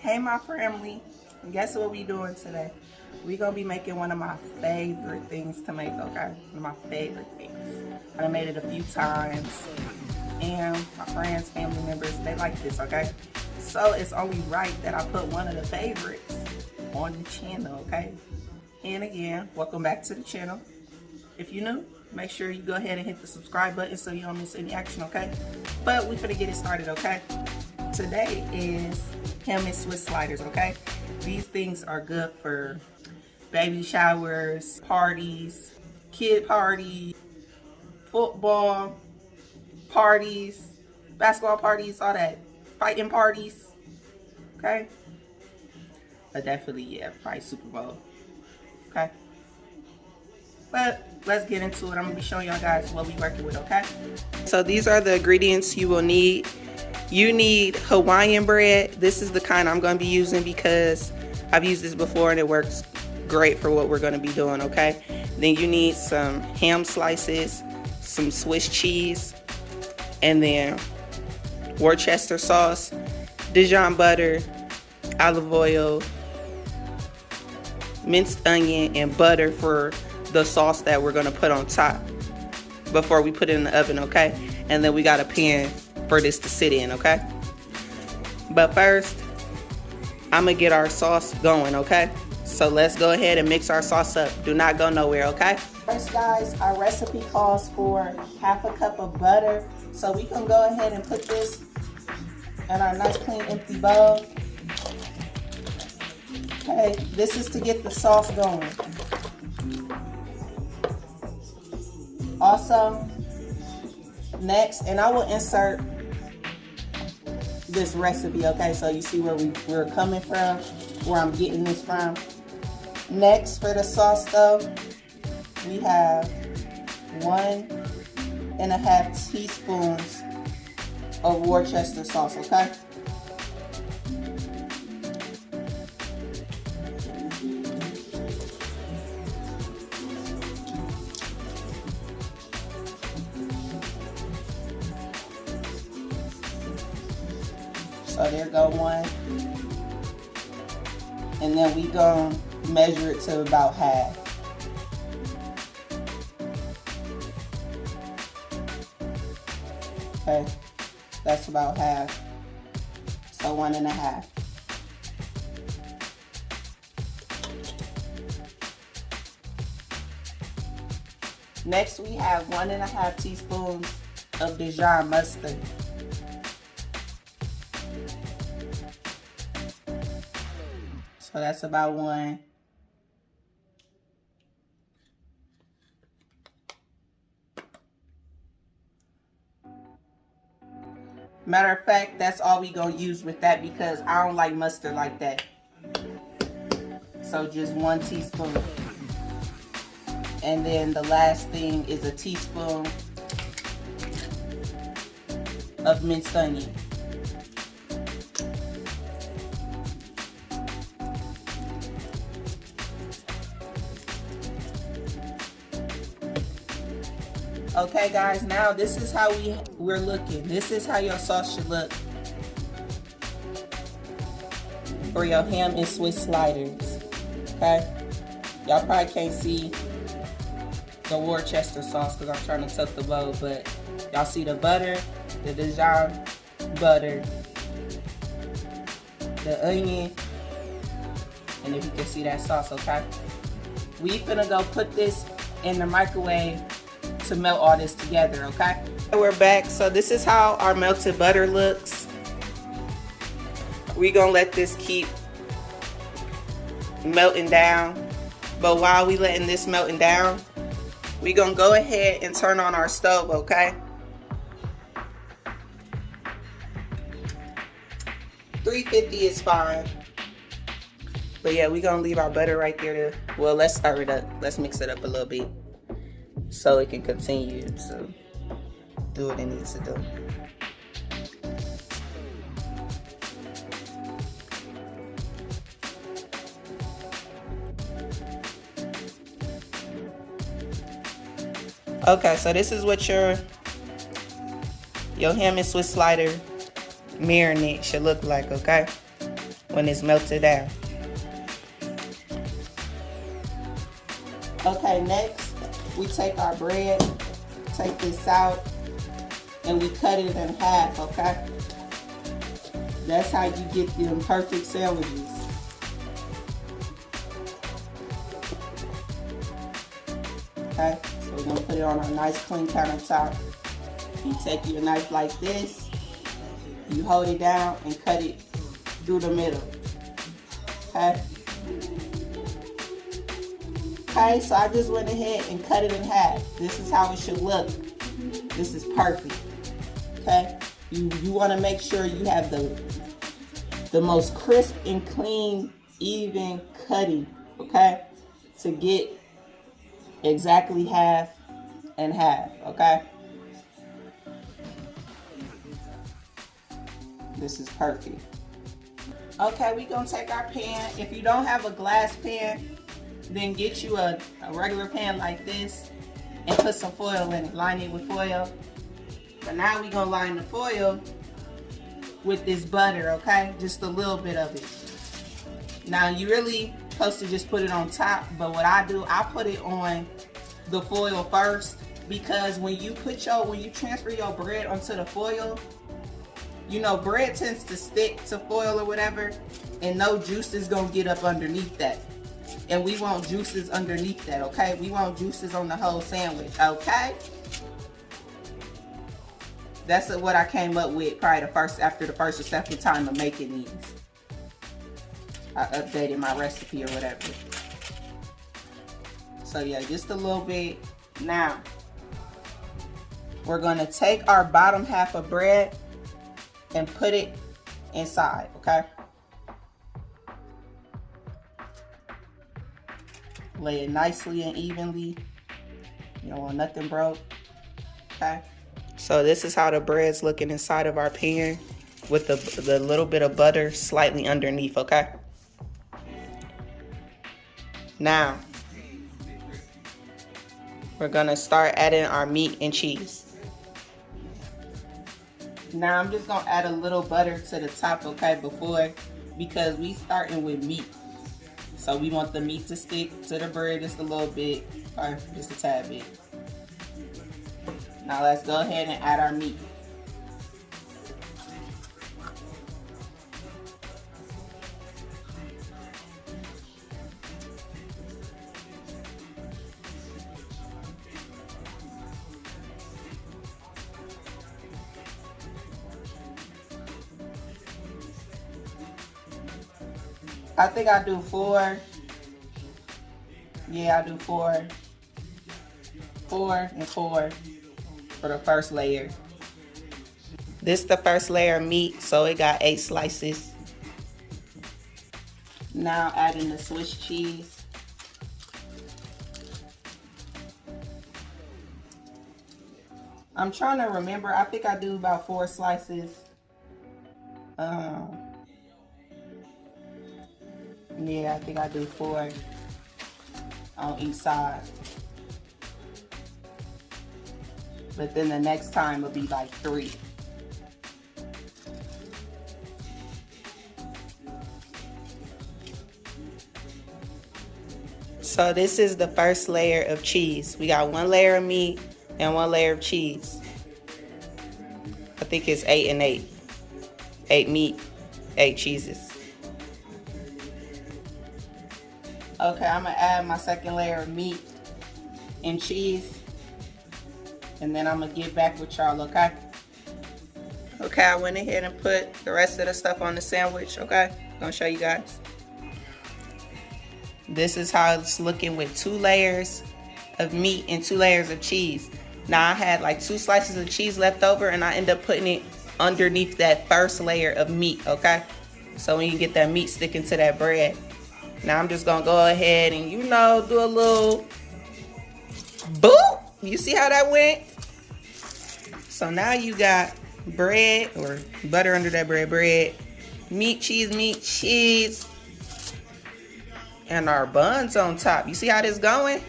Hey my family, guess what we doing today? We gonna be making one of my favorite things to make, okay? One of my favorite things. I done made it a few times and my friends, family members, they like this, okay? So it's only right that I put one of the favorites on the channel, okay? And again, welcome back to the channel. If you're new, make sure you go ahead and hit the subscribe button so you don't miss any action, okay? But we're gonna get it started, okay? Today is ham and Swiss sliders, okay? These things are good for baby showers, parties, kid parties, football parties, basketball parties, all that, fighting parties, okay? But definitely, yeah, probably Super Bowl, okay? But let's get into it. I'm gonna be showing y'all guys what we working with, okay? So these are the ingredients you will need. You need Hawaiian bread. This is the kind I'm gonna be using because I've used this before and it works great for what we're gonna be doing, okay? Then you need some ham slices, some Swiss cheese, and then Worcester sauce, Dijon butter, olive oil, minced onion, and butter for the sauce that we're gonna put on top before we put it in the oven, okay? And then we got a pan for this to sit in, okay? But first, I'm gonna get our sauce going, okay? So let's go ahead and mix our sauce up. Do not go nowhere, okay? First, guys, our recipe calls for half a cup of butter. So we can go ahead and put this in our nice, clean, empty bowl. Okay, this is to get the sauce going. Also, next, and I will insert this recipe, okay, so you see where we're coming from, where I'm getting this from. Next, for the sauce though, we have 1.5 teaspoons of Worcester sauce, okay? So there go one. And then we gonna measure it to about half. Okay, that's about half. So 1.5. Next we have 1.5 teaspoons of Dijon mustard. So that's about 1. Matter of fact, that's all we gonna use with that because I don't like mustard like that. So just 1 teaspoon. And then the last thing is a teaspoon of minced onion. Okay guys, now this is how we're looking. This is how your sauce should look for your ham and Swiss sliders, okay? Y'all probably can't see the Worcester sauce because I'm trying to tuck the bowl, but y'all see the butter, the Dijon butter, the onion, and if you can see that sauce, okay? We finna go put this in the microwave to melt all this together, okay? We're back. So this is how our melted butter looks. We're gonna let this keep melting down. But while we letting this melting down, we're gonna go ahead and turn on our stove, okay? 350 is fine. But yeah, we're gonna leave our butter right there to, well, let's stir it up. Let's mix it up a little bit so it can continue to do what it needs to do. Okay, so this is what your ham and Swiss slider marinade should look like, okay? when it's melted down. Okay, next we take our bread, take this out, and we cut it in half, okay? That's how you get them perfect sandwiches. Okay, so we're gonna put it on a nice clean countertop. You take your knife like this, you hold it down and cut it through the middle, okay? Okay, so I just went ahead and cut it in half. This is how it should look. This is perfect, okay? You wanna make sure you have the most crisp and clean, even cutting, okay? To get exactly half and half, okay? This is perfect. Okay, we gonna take our pan. If you don't have a glass pan, then get you a regular pan like this and put some foil in it. Line it with foil. But now we gonna line the foil with this butter, okay? Just a little bit of it. Now you really supposed to just put it on top, but what I do, I put it on the foil first, because when you transfer your bread onto the foil, you know, bread tends to stick to foil or whatever, and no juice is gonna get up underneath that. And we want juices underneath that, okay? We want juices on the whole sandwich, okay? That's what I came up with probably after the first or second time of making these. I updated my recipe or whatever. So yeah, just a little bit. Now, we're gonna take our bottom half of bread and put it inside, okay? Lay it nicely and evenly. You don't want nothing broke, okay? So this is how the bread's looking inside of our pan with the little bit of butter slightly underneath, okay? Now, we're gonna start adding our meat and cheese. Now I'm just gonna add a little butter to the top, okay, because we starting with meat. So we want the meat to stick to the bread just a little bit, or just a tad bit. Now let's go ahead and add our meat. I think I do 4. Yeah, I do 4. 4 and 4 for the first layer. This is the first layer of meat, so it got 8 slices. Now adding the Swiss cheese. I'm trying to remember. I think I do about 4 slices. Yeah, I think I do 4 on each side. But then the next time will be like 3. So this is the first layer of cheese. We got 1 layer of meat and 1 layer of cheese. I think it's 8 and 8. 8 meat, 8 cheeses. Okay, I'm gonna add my second layer of meat and cheese, and then I'm gonna get back with y'all, okay? Okay, I went ahead and put the rest of the stuff on the sandwich, okay? I'm gonna show you guys. This is how it's looking with 2 layers of meat and 2 layers of cheese. Now I had like 2 slices of cheese left over, and I end up putting it underneath that first layer of meat, okay? So when you get that meat sticking to that bread. Now I'm just gonna go ahead and, you know, do a little boop. You see how that went? So now you got bread, or butter under that bread, meat, cheese, and our buns on top. You see how this going?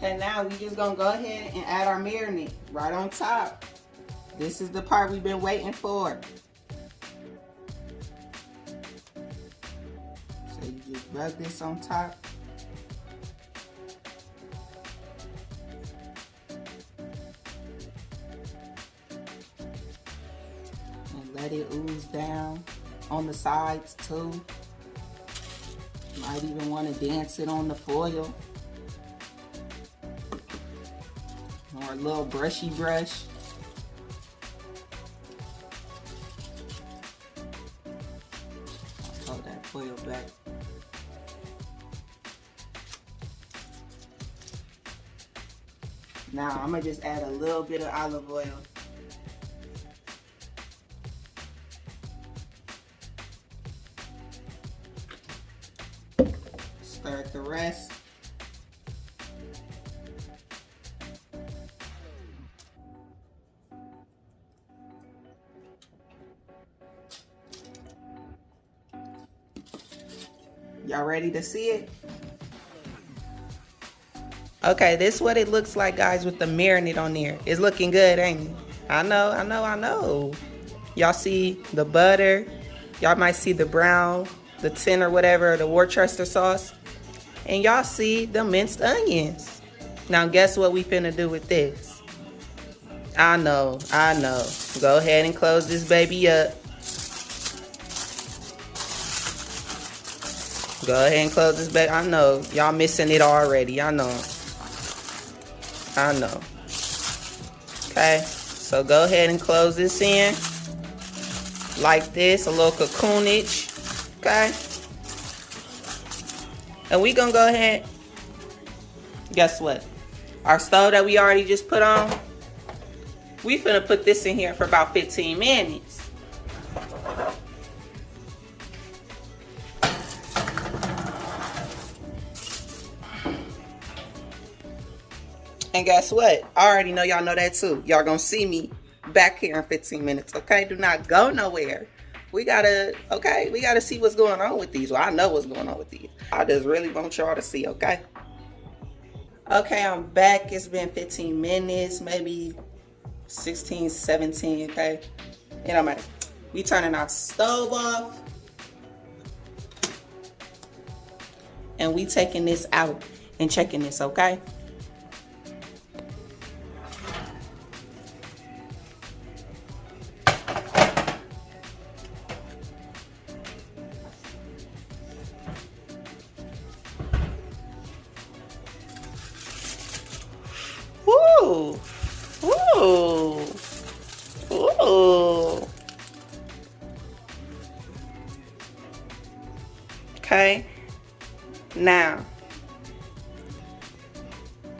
Okay, now we just gonna go ahead and add our marinade right on top. This is the part we've been waiting for. So you just rub this on top. And let it ooze down on the sides too. Might even want to dance it on the foil. Or a little brushy brush. Hold that foil back. Now I'm gonna just add a little bit of olive oil. Stir the rest. Y'all ready to see it? Okay, this is what it looks like, guys, with the marinade on there. It's looking good, ain't it? I know. Y'all see the butter. Y'all might see the brown, the tin or whatever, the Worcester sauce. And y'all see the minced onions. Now, guess what we finna do with this? I know. Go ahead and close this baby up. Go ahead and close this baby. I know. Y'all missing it already. I know. Okay. So go ahead and close this in. Like this. A little cocoonage. Okay. And we gonna go ahead. Guess what? Our stove that we already just put on. We finna put this in here for about 15 minutes. And guess what? I already know y'all know that too. Y'all gonna see me back here in 15 minutes, okay? Do not go nowhere. We gotta see what's going on with these. Well, I know what's going on with these. I just really want y'all to see, okay? Okay, I'm back. It's been 15 minutes, maybe 16, 17, okay? You know, man, we turning our stove off. And we taking this out and checking this, okay? Ooh. Ooh. Ooh. Okay. Now,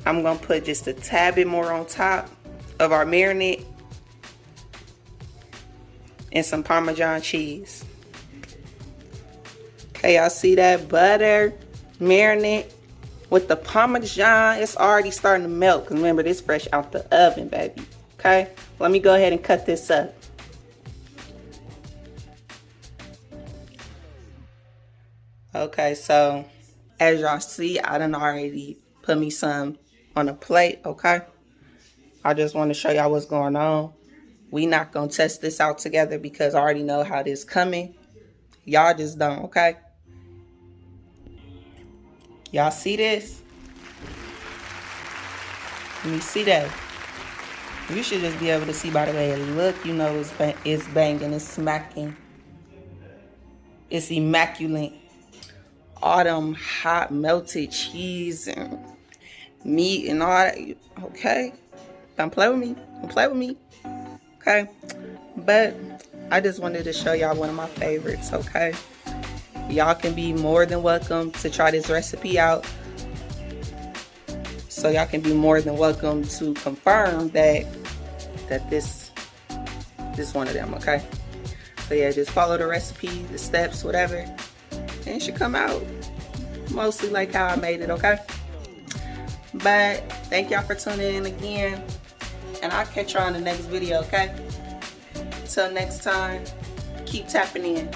I'm going to put just a tad bit more on top of our marinade and some Parmesan cheese. Okay, y'all see that butter, marinade with the Parmesan? It's already starting to melt because remember, this fresh out the oven, baby. Okay, let me go ahead and cut this up. Okay, so as y'all see, I done already put me some on a plate, okay? I just want to show y'all what's going on. We not going to test this out together because I already know how this coming. Y'all just don't, okay? Y'all see this? Let me see that. You should just be able to see by the way it look. You know it's banging, it's smacking. It's immaculate. All them hot melted cheese and meat and all that. Okay? Don't play with me. Don't play with me. Okay? But I just wanted to show y'all one of my favorites, okay? Y'all can be more than welcome to try this recipe out. So y'all can be more than welcome to confirm that this one of them, okay? So yeah, just follow the recipe, the steps, whatever, and it should come out mostly like how I made it, okay? But thank y'all for tuning in again, and I'll catch y'all in the next video, okay? Till next time, keep tapping in.